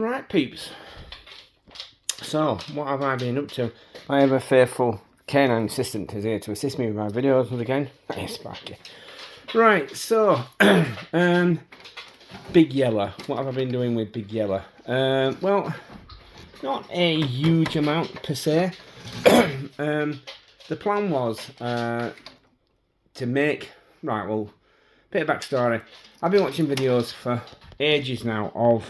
Right, peeps. So, what have I been up to? I have a faithful canine assistant who's here to assist me with my videos once again. Hey, Sparky. Right, so, Bog Yeller. What have I been doing with Bog Yeller? Well, not a huge amount per se. The plan was to make... Right, well, bit of backstory. I've been watching videos for ages now of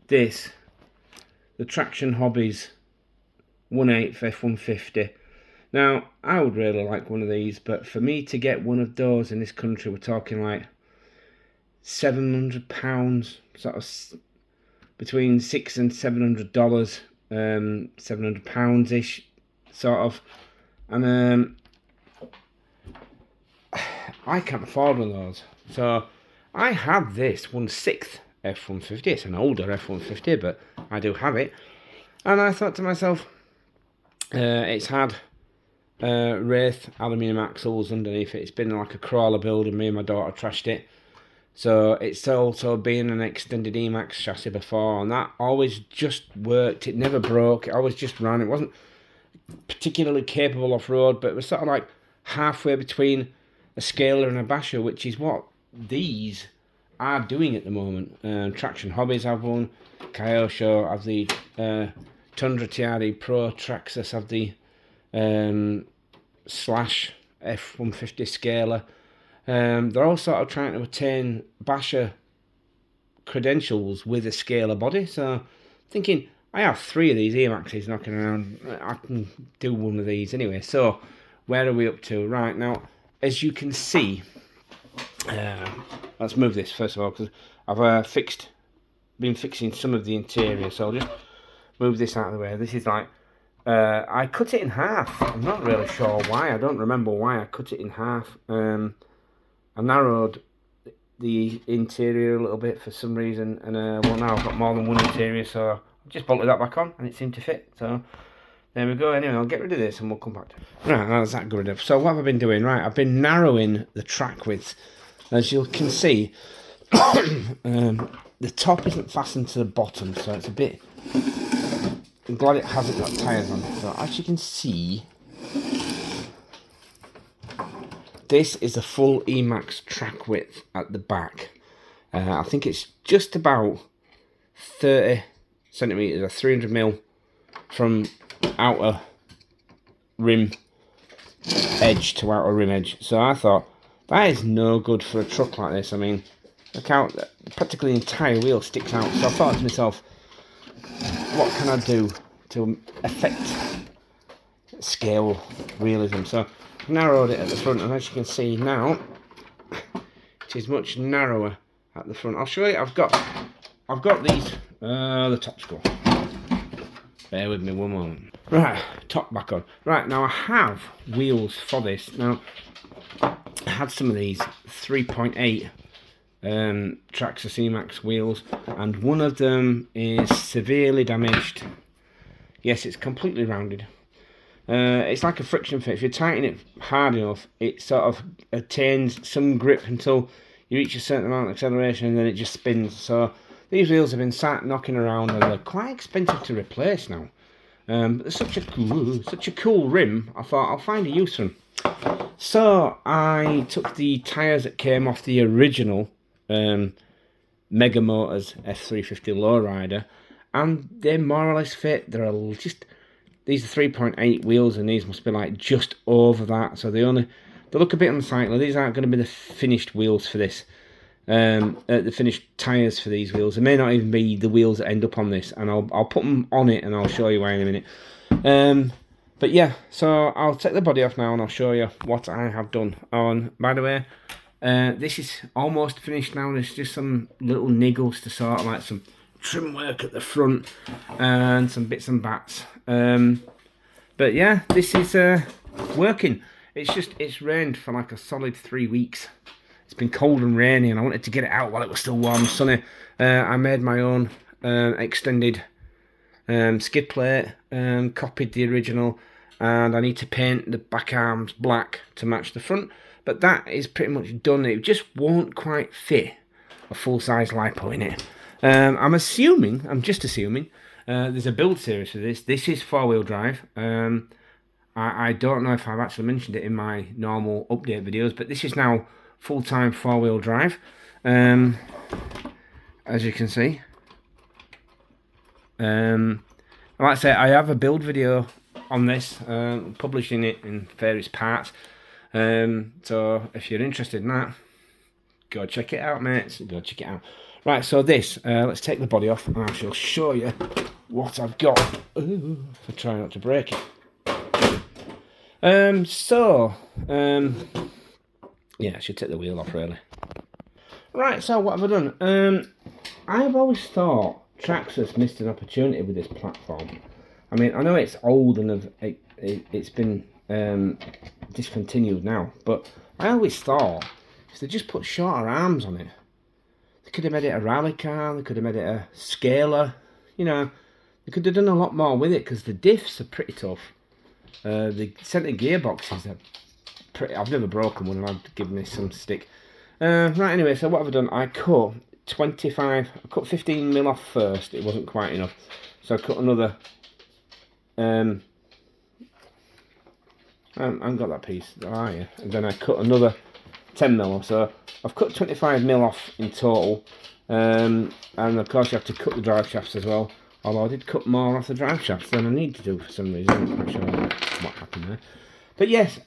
this, the Traction Hobbies 1/8 F350. Now, I would really like one of these, but for me to get one of those in this country, we're talking like £700, sort of between $600 and $700, £700-ish, sort of. And I can't afford one of those. So I have this 1/6 F350. It's an older F350, but I do have it. And I thought to myself, it's had Wraith aluminium axles underneath it. It's been like a crawler build, and me and my daughter trashed it. So it's also been an extended Emax chassis before, and that always just worked. It never broke. It always just ran. It wasn't particularly capable off-road, but it was sort of like halfway between a Scaler and a Basher, which is what these are doing at the moment. Traction Hobbies have one, Kyosho have the Tundra TRD Pro, Traxxas have the Slash F350 Scaler. They're all sort of trying to attain Basher credentials with a Scaler body, so thinking, I have 3 of these Emaxes knocking around, I can do one of these anyway. So where are we up to? Right, now, as you can see, let's move this first of all, because I've been fixing some of the interior, so I'll just move this out of the way. This is like, I cut it in half. I'm not really sure why. I don't remember why I cut it in half. I narrowed the interior a little bit for some reason, and well, now I've got more than one interior, so I just bolted that back on, and it seemed to fit. So there we go. Anyway, I'll get rid of this and we'll come back to it. Right, that's that good enough. So what have I been doing? Right, I've been narrowing the track width. As you can see, the top isn't fastened to the bottom, so it's a bit... I'm glad it hasn't got tyres on it. So as you can see, this is the full Emax track width at the back. I think it's just about 30 centimetres or 300mm from outer rim edge to outer rim edge. So I thought, that is no good for a truck like this. I mean, look out, practically the entire wheel sticks out. So I thought to myself, what can I do to affect scale realism? So I've narrowed it at the front, and as you can see now, it is much narrower at the front. I'll show you. I've got these. The top's gone. Bear with me one moment. Right, top back on. Right, now I have wheels for this. Now, I had some of these 3.8 Traxxas Emax wheels, and one of them is severely damaged. Yes, it's completely rounded. It's like a friction fit. If you tighten it hard enough, it sort of attains some grip until you reach a certain amount of acceleration, and then it just spins. So these wheels have been sat knocking around, and they're quite expensive to replace now. But they're such a cool rim. I thought I'll find a use for them. So I took the tyres that came off the original Mega Motors F350 lowrider, and they more or less fit. They're just, these are 3.8 wheels, and these must be like just over that. So they look a bit unsightly. These aren't going to be the finished wheels for this. The finished tyres for these wheels. It may not even be the wheels that end up on this, and I'll put them on it, and I'll show you why in a minute. But yeah, so I'll take the body off now, and I'll show you what I have done. And by the way, this is almost finished now. There's just some little niggles to sort, like some trim work at the front and some bits and bats. But yeah, this is working. It's rained for like a solid 3 weeks. It's been cold and rainy, and I wanted to get it out while it was still warm and sunny. I made my own extended skid plate, copied the original, and I need to paint the back arms black to match the front. But that is pretty much done. It just won't quite fit a full-size lipo in it. I'm just assuming, there's a build series for this. This is 4-wheel drive. I don't know if I've actually mentioned it in my normal update videos, but this is now full-time 4-wheel drive. As you can see. Like I say, I have a build video on this, publishing it in various parts. So if you're interested in that, go check it out, mates. Go check it out. Right, so this, let's take the body off and I shall show you what I've got. Ooh, I try not to break it. Yeah, I should take the wheel off really. Right, so what have I done? I've always thought Traxxas missed an opportunity with this platform. I mean, I know it's old and it's been discontinued now, but I always thought if they just put shorter arms on it, they could have made it a rally car, they could have made it a scaler, you know, they could have done a lot more with it because the diffs are pretty tough. The centre gearboxes are pretty, I've never broken one and I've given this some stick. Right, anyway, so what have I done? I cut 15 mil off first, it wasn't quite enough. So I cut another, I haven't got that piece, are you? And then I cut another 10 mil or so. I've cut 25 mil off in total. And of course you have to cut the drive shafts as well. Although I did cut more off the drive shafts than I need to do for some reason. I'm not sure what happened there. But yes,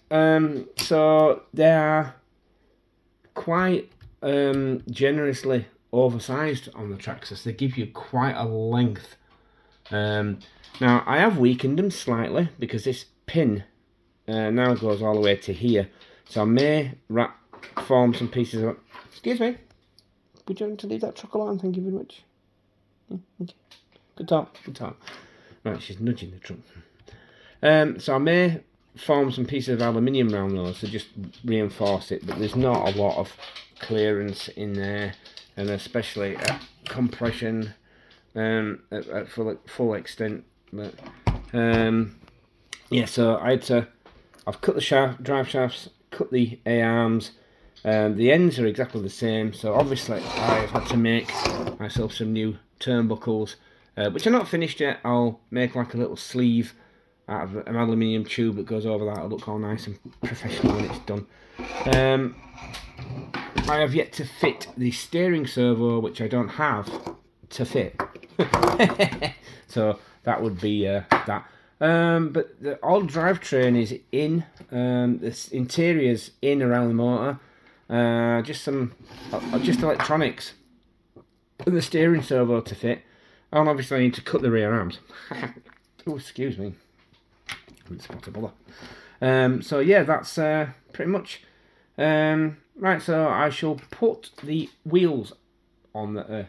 so they are quite generously oversized on the Traxxas. They give you quite a length. Now I have weakened them slightly because this pin now goes all the way to here. So I may form some pieces of... Excuse me. Would you like to leave that truck alone? Thank you very much. Yeah, thank you. Good talk, good talk. Right, she's nudging the truck. So I may form some pieces of aluminium around those to just reinforce it, but there's not a lot of clearance in there, and especially at compression at full extent. But yeah, so I've cut the drive shafts, cut the A-arms. The ends are exactly the same, so obviously I've had to make myself some new turnbuckles, which are not finished yet. I'll make like a little sleeve out of an aluminium tube that goes over that. It'll look all nice and professional when it's done. I have yet to fit the steering servo, which I don't have to fit. So that would be that. But the old drivetrain is in, the interior's in around the motor. Just electronics and the steering servo to fit. And obviously I need to cut the rear arms. Oh, excuse me. It's not a bother. So yeah, that's pretty much. Right, so I shall put the wheels on that are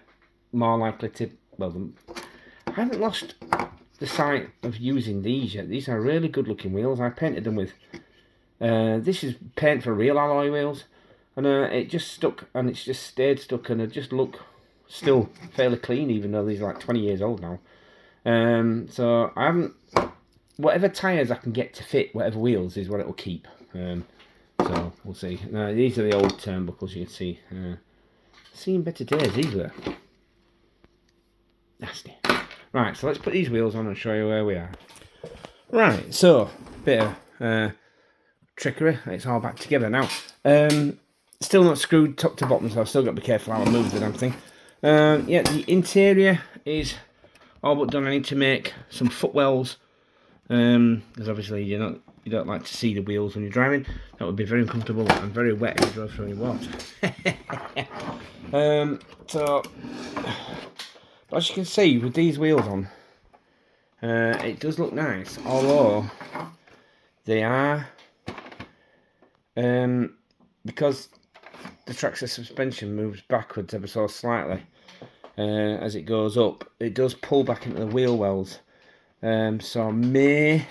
more likely to. Well, I haven't lost the sight of using these yet. These are really good looking wheels. I painted them with. This is paint for real alloy wheels. And it just stuck, and it's just stayed stuck, and it just look still fairly clean, even though these are like 20 years old now. So I haven't, whatever tyres I can get to fit whatever wheels is what it will keep. So we'll see. These are the old turnbuckles you can see. Seen better days, these were. Nasty. Right, so let's put these wheels on and show you where we are. Right, so, bit of trickery. It's all back together now. Still not screwed top to bottom, so I've still got to be careful how I move the damn thing. Yeah, the interior is all but done. I need to make some footwells, because obviously you don't like to see the wheels when you're driving. That would be very uncomfortable and very wet if you drove through any water. So, as you can see with these wheels on, it does look nice, although they are, because the Traxxas suspension moves backwards ever so slightly as it goes up, it does pull back into the wheel wells. So I may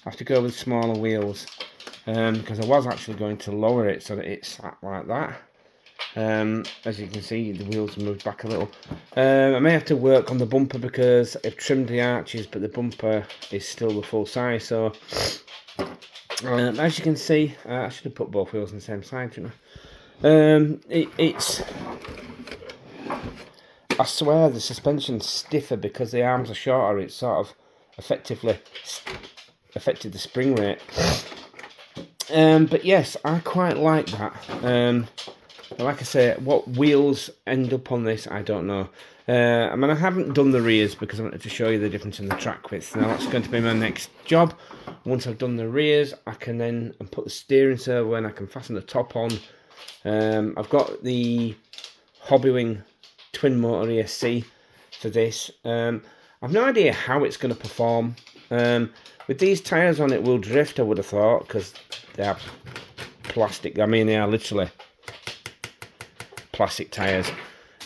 have to go with smaller wheels, because I was actually going to lower it so that it sat like that. As you can see, the wheels moved back a little. I may have to work on the bumper because I've trimmed the arches, but the bumper is still the full size. So as you can see, I should have put both wheels on the same side, shouldn't I? I swear the suspension's stiffer because the arms are shorter. It's sort of effectively affected the spring rate. But yes, I quite like that. But like I say, what wheels end up on this, I don't know. I mean, I haven't done the rears because I wanted to show you the difference in the track width. Now, that's going to be my next job. Once I've done the rears, I can then put the steering servo in, I can fasten the top on. I've got the Hobbywing twin motor ESC for this. I've no idea how it's going to perform. With these tyres on, it will drift, I would have thought, because they are plastic. I mean, they are literally plastic tyres.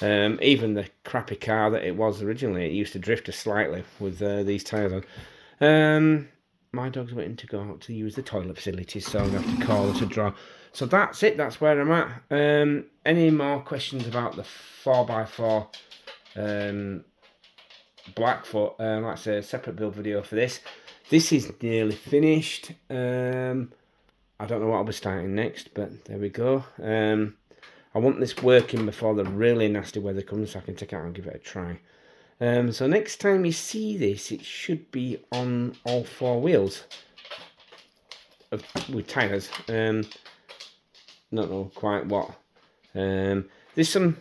Even the crappy car that it was originally, it used to drift slightly with these tyres on. My dog's waiting to go out to use the toilet facilities, so I'm going to have to call her to draw. So that's it, that's where I'm at. Any more questions about the 4x4 Blackfoot? Like I say, a separate build video for this. This is nearly finished. I don't know what I'll be starting next, but there we go. I want this working before the really nasty weather comes so I can take it out and give it a try. So next time you see this, it should be on all four wheels with tyres. Don't know quite what. There's some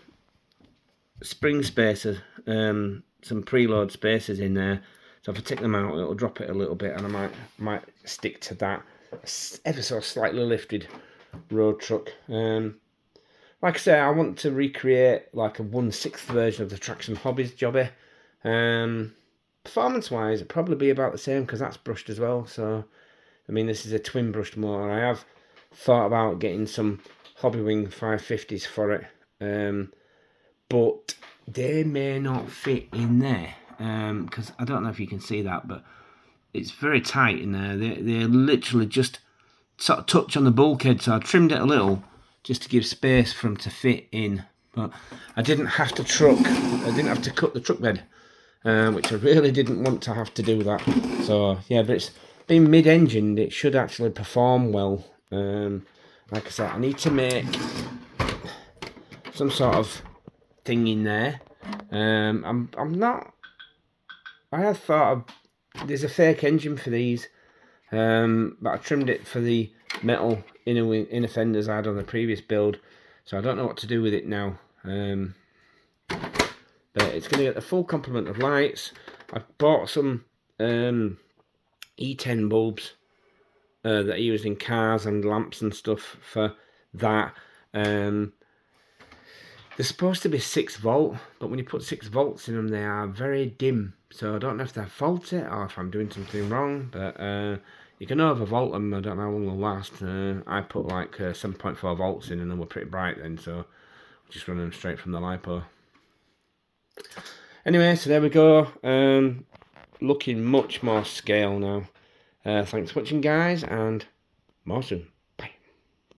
spring spacers, some preload spacers in there. So if I take them out, it'll drop it a little bit, and I might stick to that ever so slightly lifted road truck. Like I say, I want to recreate like a 1/6 version of the Traction Hobbies jobby. Performance-wise, it'd probably be about the same because that's brushed as well. So, I mean, this is a twin brushed motor. I have thought about getting some Hobbywing 550s for it, but they may not fit in there because I don't know if you can see that, but it's very tight in there. They literally just sort of touch on the bulkhead, so I trimmed it a little just to give space for them to fit in. But I didn't have to cut the truck bed, which I really didn't want to have to do that. So yeah, but it's being mid-engined, it should actually perform well. Like I said, I need to make some sort of thing in there. I'm not. I had thought of, there's a fake engine for these, but I trimmed it for the metal inner fenders I had on the previous build, so I don't know what to do with it now. But it's going to get the full complement of lights. I've bought some E10 bulbs that are used in cars and lamps and stuff for that. They're supposed to be 6 volt, but when you put 6 volts in them, they are very dim. So I don't know if they're faulty or if I'm doing something wrong, but you can overvolt them. I don't know how long they'll last. I put like 7.4 volts in and they were pretty bright then, so just running them straight from the LiPo. Anyway, so there we go. Looking much more scale now. Thanks for watching, guys, and more soon.